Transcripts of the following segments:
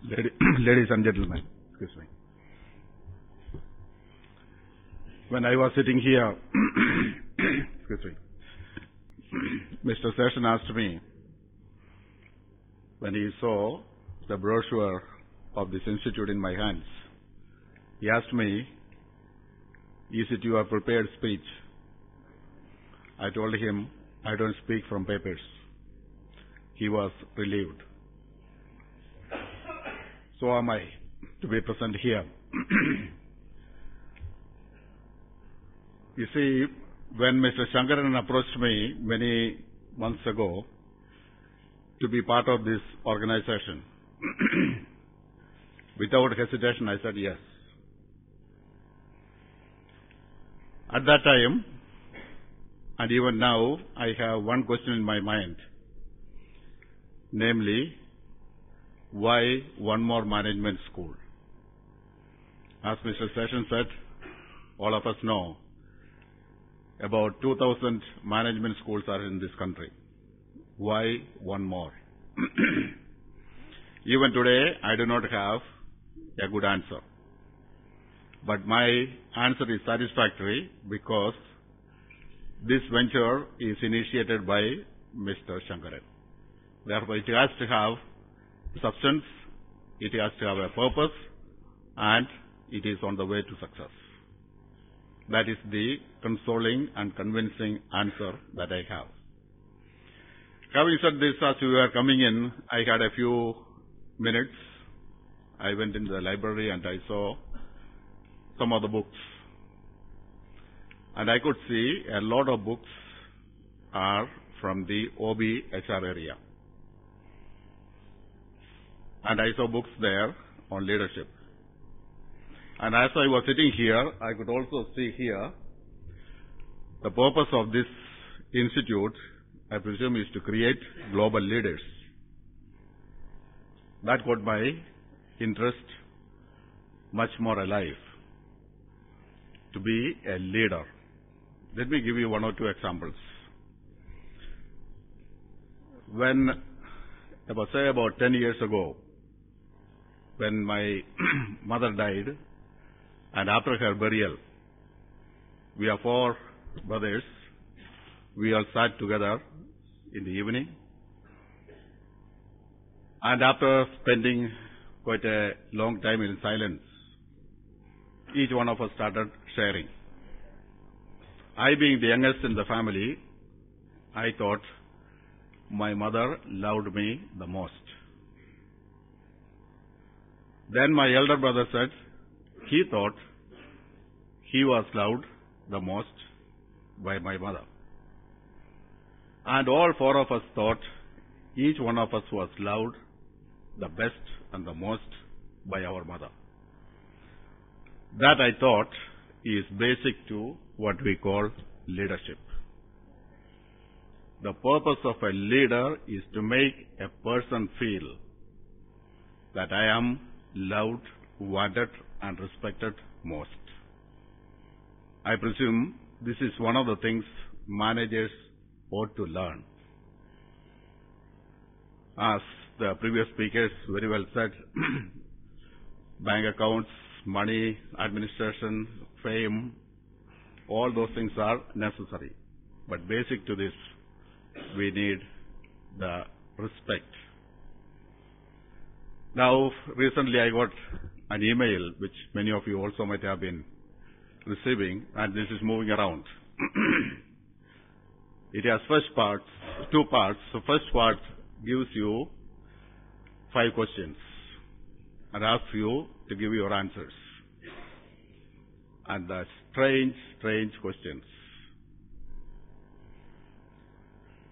Ladies and gentlemen, excuse me. When I was sitting here, excuse me, Mr. Session asked me, when he saw the brochure of this institute in my hands, he asked me, is it your prepared speech? I told him, I don't speak from papers. He was relieved. So am I to be present here. You see, when Mr. Shankaran approached me many months ago to be part of this organization, without hesitation I said yes. At that time, and even now, I have one question in my mind, namely, why one more management school? As Mr. Session said, all of us know, about 2,000 management schools are in this country. Why one more? Even today, I do not have a good answer. But my answer is satisfactory because this venture is initiated by Mr. Shankaran. Therefore, it has to have substance, it has to have a purpose, and it is on the way to success. That is the consoling and convincing answer that I have. Having said this, as we were coming in, I had a few minutes. I went into the library and I saw some of the books. And I could see a lot of books are from the OB-HR area. And I saw books there on leadership. And as I was sitting here, I could also see here the purpose of this institute, I presume, is to create global leaders. That got my interest much more alive, to be a leader. Let me give you one or two examples. When, about 10 years ago, when my mother died, and after her burial, we are 4 brothers. We all sat together in the evening. And after spending quite a long time in silence, each one of us started sharing. I, being the youngest in the family, I thought my mother loved me the most. Then my elder brother said he thought he was loved the most by my mother. And all 4 of us thought each one of us was loved the best and the most by our mother. That, I thought, is basic to what we call leadership. The purpose of a leader is to make a person feel that I am loved, wanted, and respected most. I presume this is one of the things managers ought to learn. As the previous speakers very well said, bank accounts, money, administration, fame, all those things are necessary. But basic to this, we need the respect. Now, recently I got an email, which many of you also might have been receiving, and this is moving around. It has 2 parts. The first part gives you 5 questions and asks you to give your answers. And the strange questions.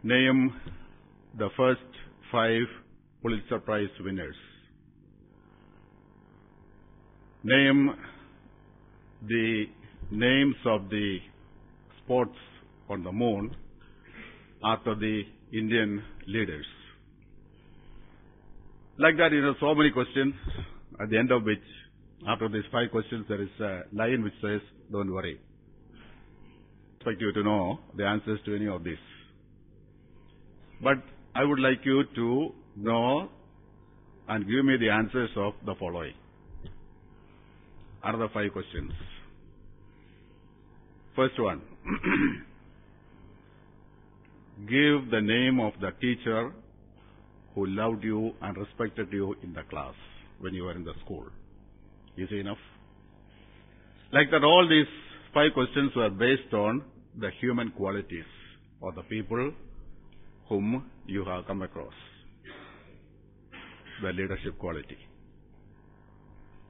Name the first 5 Pulitzer Prize winners. Name the names of the spots on the moon after the Indian leaders. Like that, so many questions, at the end of which, after these 5 questions, there is a line which says, don't worry. I expect you to know the answers to any of these. But I would like you to know and give me the answers of the following. Another 5 questions. First one. Give the name of the teacher who loved you and respected you in the class when you were in the school. Easy enough? Like that, all these 5 questions were based on the human qualities or the people whom you have come across, the leadership quality.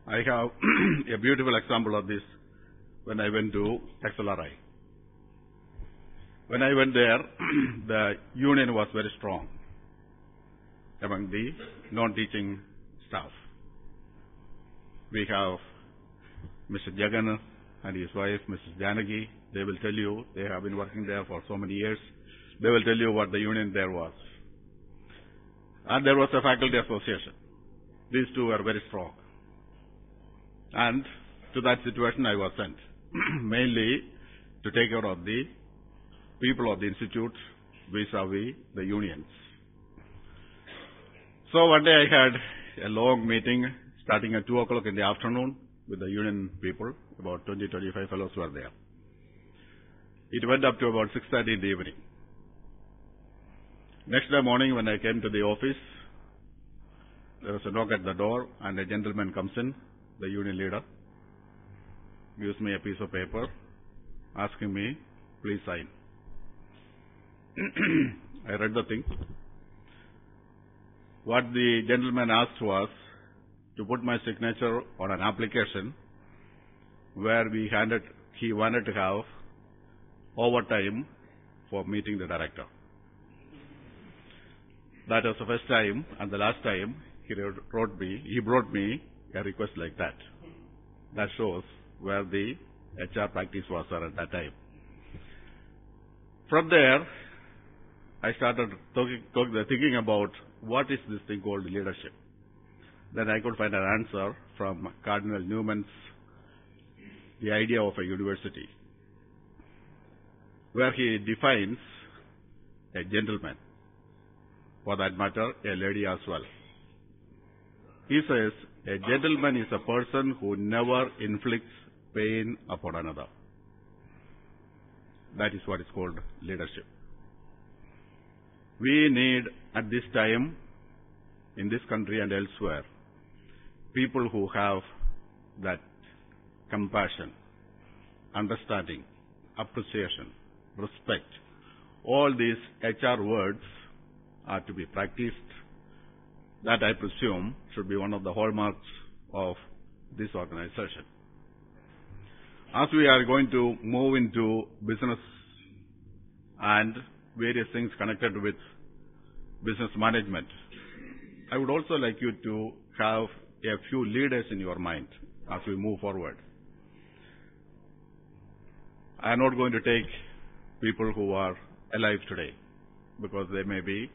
I have a beautiful example of this when I went to XLRI. When I went there, the union was very strong among the non-teaching staff. We have Mr. Jagan and his wife, Mrs. Janagi. They will tell you, they have been working there for so many years. They will tell you what the union there was. And there was a faculty association. These two were very strong. And to that situation I was sent, mainly to take care of the people of the institute vis-a-vis the unions. So one day I had a long meeting starting at 2 o'clock in the afternoon with the union people. About 20-25 fellows were there. It went up to about 6:30 in the evening. Next day morning when I came to the office, there was a knock at the door and a gentleman comes in, the union leader, gives me a piece of paper asking me, please sign. I read the thing. What the gentleman asked was to put my signature on an application where he wanted to have overtime for meeting the director. That was the first time, and the last time he brought me a request like that. That shows where the HR practice was at that time. From there, I started thinking about what is this thing called leadership. Then I could find an answer from Cardinal Newman's The Idea of a University, where he defines a gentleman, for that matter, a lady as well. He says, a gentleman is a person who never inflicts pain upon another. That is what is called leadership. We need, at this time, in this country and elsewhere, people who have that compassion, understanding, appreciation, respect. All these HR words are to be practiced. That, I presume, should be one of the hallmarks of this organization. As we are going to move into business and various things connected with business management, I would also like you to have a few leaders in your mind as we move forward. I am not going to take people who are alive today, because there may be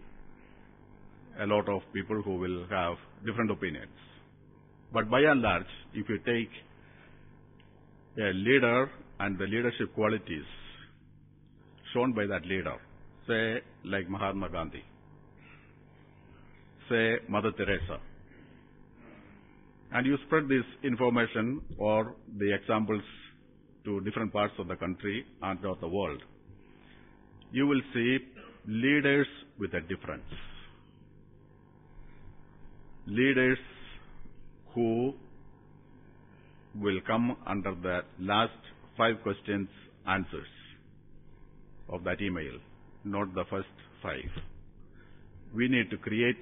a lot of people who will have different opinions. But by and large, if you take a leader and the leadership qualities shown by that leader, say like Mahatma Gandhi, say Mother Teresa, and you spread this information or the examples to different parts of the country and of the world, you will see leaders with a difference. Leaders who will come under the last 5 questions answers of that email, not the first 5. We need to create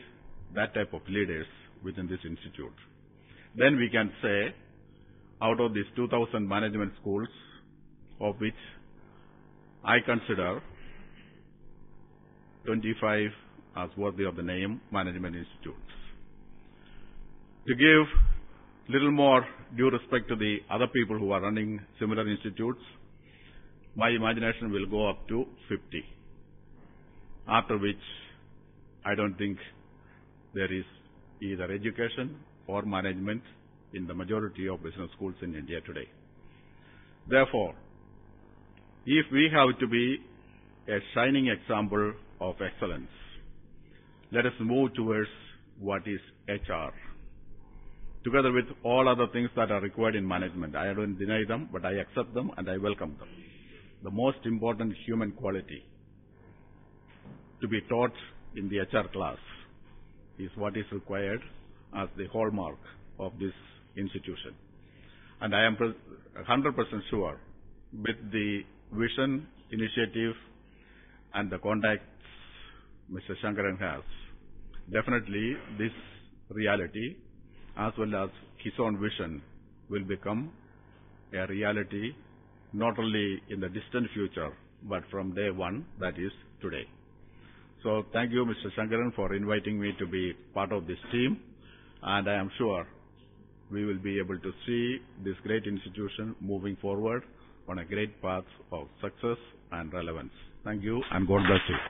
that type of leaders within this institute. Then we can say, out of these 2,000 management schools, of which I consider 25 as worthy of the name management institutes. To give little more due respect to the other people who are running similar institutes, my imagination will go up to 50, after which I don't think there is either education or management in the majority of business schools in India today. Therefore, if we have to be a shining example of excellence, let us move towards what is HR, together with all other things that are required in management. I don't deny them, but I accept them and I welcome them. The most important human quality to be taught in the HR class is what is required as the hallmark of this institution. And I am 100% sure with the vision, initiative, and the contacts Mr. Shankaran has, definitely this reality as well as his own vision will become a reality not only in the distant future but from day one, that is today. So thank you, Mr. Shankaran, for inviting me to be part of this team, and I am sure we will be able to see this great institution moving forward on a great path of success and relevance. Thank you, and God bless you.